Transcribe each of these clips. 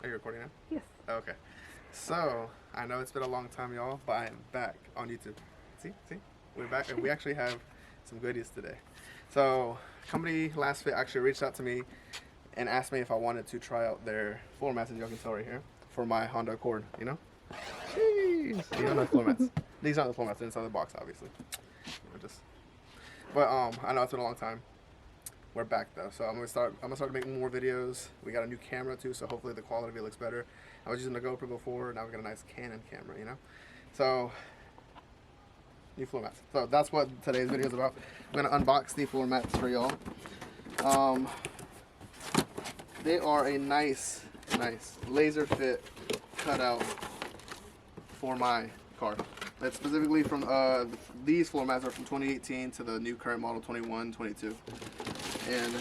Are you recording now? Yes. Okay. So, I know it's been a long time, y'all, but I am back on YouTube. See? We're back, and we actually have some goodies today. So, company LASFIT actually reached out to me and asked me if I wanted to try out their floor mats, as y'all can tell right here, for my Honda Accord, you know? Jeez. You don't know floor mats. These aren't the floor mats, they're inside the box, obviously. But I know it's been a long time. We're back though, so I'm gonna start making more videos. We got a new camera too, so hopefully the quality of it looks better. I was using the GoPro before, now we got a nice Canon camera, you know. So new floor mats. So that's what today's video is about. I'm gonna unbox the floor mats for y'all. They are a nice laser fit cutout for my car. That's specifically from these floor mats are from 2018 to the new current model 21, 22. And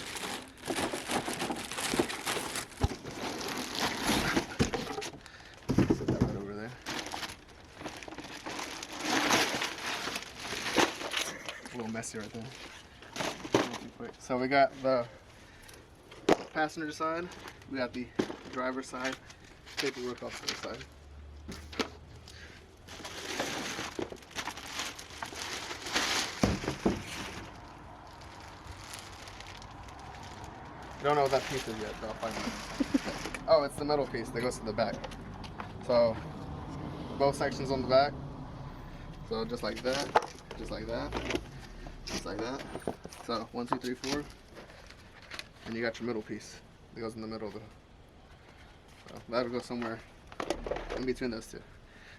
set that right over there. A little messy right there. Quick. So we got the passenger side, we got the driver's side, paperwork off to the side. Don't know what that piece is yet, but I'll find out. Oh, it's the metal piece that goes to the back. So both sections on the back. So just like that, just like that, just like that. So 1, 2, 3, 4, and you got your middle piece that goes in the middle of the. So that'll go somewhere in between those two.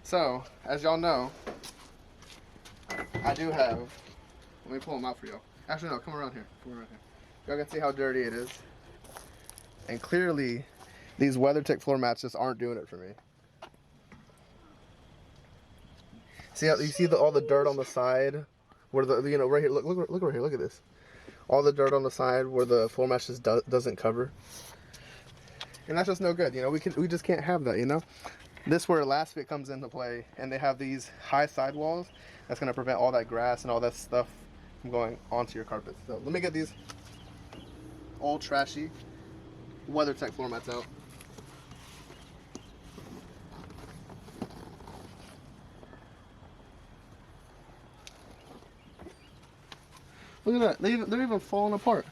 So as y'all know, I do have. Let me pull them out for y'all. Actually, no, come around here. Come around here. Y'all can see how dirty it is. And clearly, these WeatherTech floor mats just aren't doing it for me. See how you see all the dirt on the side, where the right here. Look right here. Look at this. All the dirt on the side where the floor mat just doesn't cover, and that's just no good. You know, we just can't have that. You know, this where LASFIT comes into play, and they have these high sidewalls. That's gonna prevent all that grass and all that stuff from going onto your carpet. So let me get these old trashy WeatherTech floor mats out. Look at that, they're even falling apart.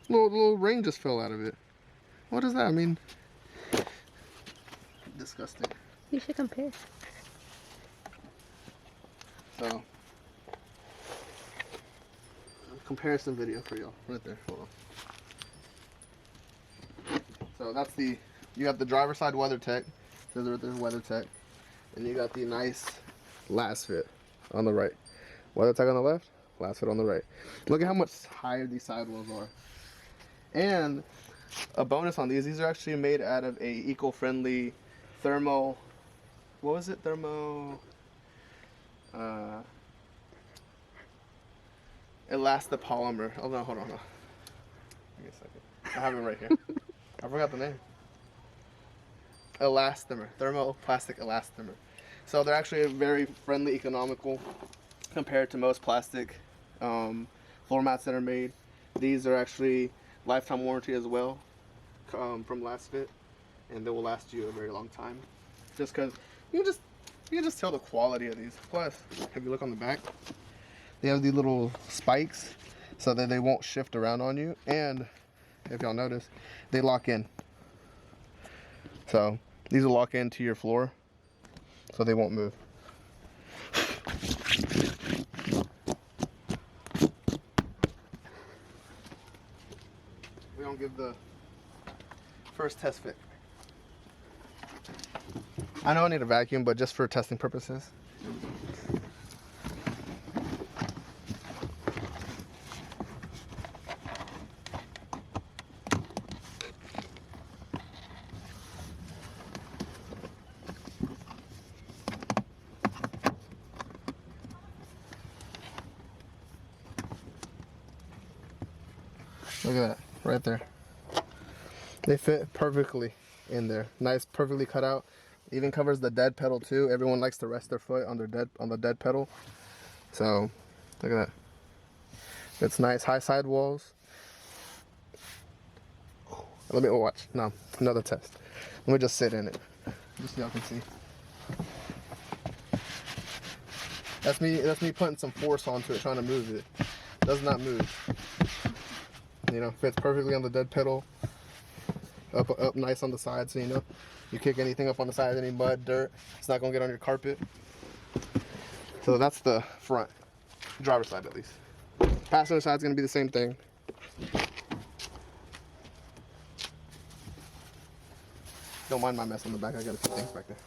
Little ring just fell out of it. What does that mean? Disgusting. You should compare. So, comparison video for y'all right there. Hold on. So that's you got the driver's side WeatherTech, says right there WeatherTech, and you got the nice LASFIT on the right. WeatherTech on the left, LASFIT on the right. Look at how much higher these sidewalls are. And a bonus on these are actually made out of a eco-friendly thermo. What was it? Thermo. Elastopolymer. Oh no, hold on. Give me a second. I have it right here. I forgot the name. Elastomer. Thermoplastic elastomer. So they're actually very friendly, economical compared to most plastic floor mats that are made. These are actually lifetime warranty as well from LASFIT, and they will last you a very long time. Just because you can just tell the quality of these. Plus, if you look on the back, they have these little spikes so that they won't shift around on you. And if y'all notice, they lock in. So these will lock into your floor so they won't move. We're gonna give the first test fit. I know I need a vacuum, but just for testing purposes. Look at that, right there. They fit perfectly in there. Nice, perfectly cut out. Even covers the dead pedal too. Everyone likes to rest their foot on the dead pedal. So, look at that. It's nice, high sidewalls. Let me watch. No, another test. Let me just sit in it, just so y'all can see. That's me putting some force onto it, trying to move it. Does not move. You know, fits perfectly on the dead pedal. Up nice on the side, so you know, you kick anything up on the side, any mud, dirt, it's not gonna get on your carpet. So that's the front, driver's side at least. Passenger side's gonna be the same thing. Don't mind my mess on the back. I got a few things back there.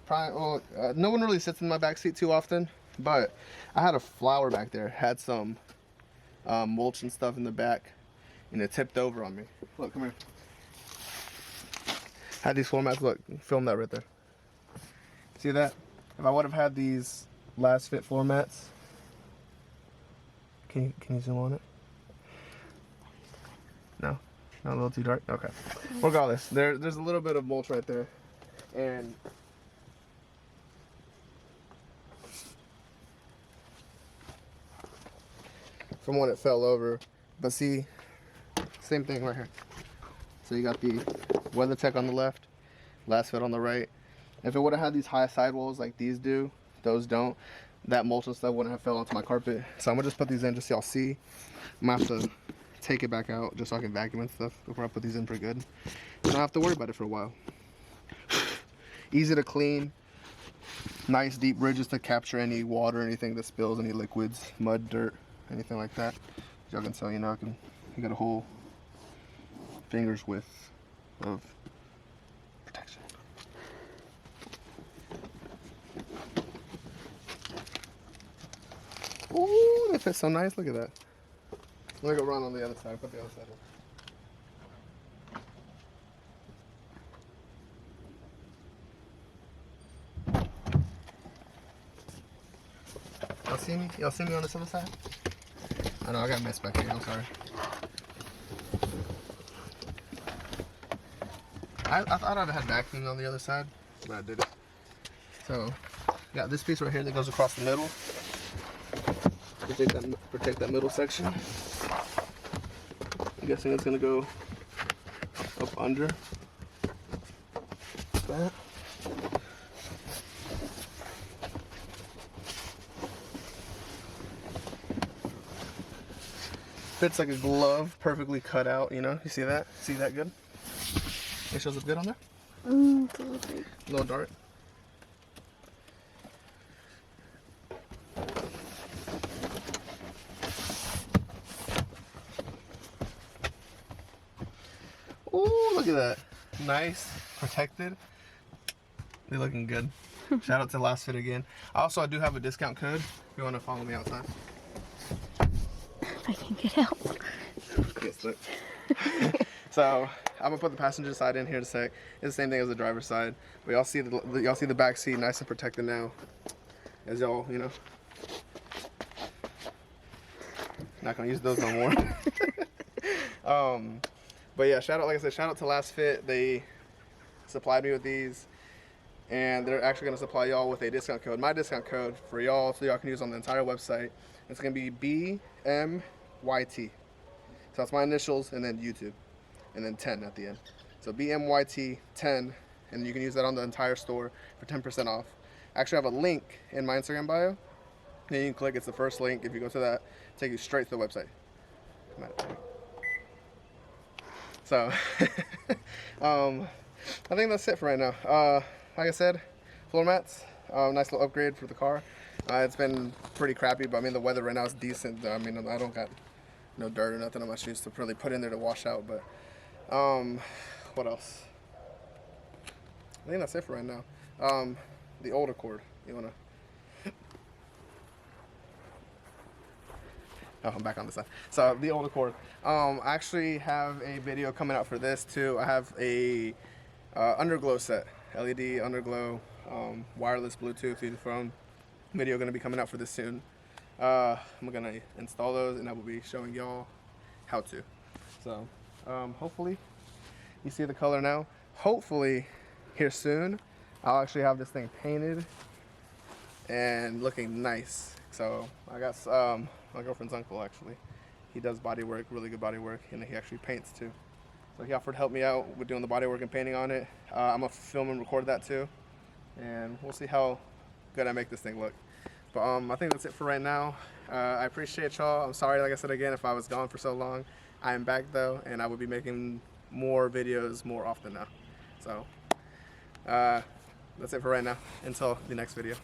Probably, well, no one really sits in my back seat too often, but I had a flower back there. Had some mulch and stuff in the back, and it tipped over on me. Look, come here. Had these floor mats. Look, film that right there. See that? If I would have had these LASFIT floor mats, can you zoom on it? No, not a little too dark. Okay. Regardless, there's a little bit of mulch right there, and from when it fell over. But see, same thing right here. So you got the WeatherTech on the left, LASFIT on the right. If it would have had these high sidewalls like these do, those don't, that mulch and stuff wouldn't have fell onto my carpet. So I'm gonna just put these in just so y'all see. I'm gonna have to take it back out just so I can vacuum and stuff before I put these in for good. I don't have to worry about it for a while. Easy to clean. Nice deep ridges to capture any water, anything that spills, any liquids, mud, dirt, anything like that. Y'all can tell, you know, you got a whole finger's width of protection. Ooh, that fits so nice. Look at that. Let me go run on the other side. Put the other side in. Y'all see me? Y'all see me on this other side? I know I got messed back here. I'm sorry. I thought I'd had vacuums on the other side, but I didn't. So, got this piece right here that goes across the middle. Protect that middle section. I'm guessing it's gonna go up under that. Fits like a glove, perfectly cut out, you know? You see that? See that good? It shows up good on there? It's a little dark. A little dark. Ooh, look at that. Nice, protected. They're looking good. Shout out to LASFIT again. Also, I do have a discount code if you want to follow me outside. If I can get out. Yes, look. So I'm gonna put the passenger side in here to say it's the same thing as the driver's side. But y'all see the back seat nice and protected now, as y'all, you know. Not gonna use those no more. But yeah, like I said, shout out to LASFIT. They supplied me with these, and they're actually gonna supply y'all with a discount code. My discount code for y'all, so y'all can use on the entire website. It's gonna be BMYT. So that's my initials and then YouTube, and then 10 at the end. So BMYT 10, and you can use that on the entire store for 10% off. I actually have a link in my Instagram bio. Then you can click, it's the first link. If you go to that, take you straight to the website. So, I think that's it for right now. Like I said, floor mats, nice little upgrade for the car. It's been pretty crappy, but I mean the weather right now is decent. I mean, I don't got no dirt or nothing on my shoes to really put in there to wash out. But what else? I think that's it for right now. The old Accord. You wanna? Oh, I'm back on this side. So the old Accord. I actually have a video coming out for this too. I have a underglow set, LED underglow, wireless Bluetooth through the phone. Video going to be coming out for this soon. I'm gonna install those, and I will be showing y'all how to. So hopefully you see the color now. Hopefully here soon I'll actually have this thing painted and looking nice. So I got my girlfriend's uncle actually. He does body work, really good body work, and he actually paints too. So he offered to help me out with doing the body work and painting on it. I'm gonna film and record that too, and we'll see how good I make this thing look. But I think that's it for right now. I appreciate y'all. I'm sorry, like I said again, if I was gone for so long. I am back though, and I will be making more videos more often now. So that's it for right now. Until the next video.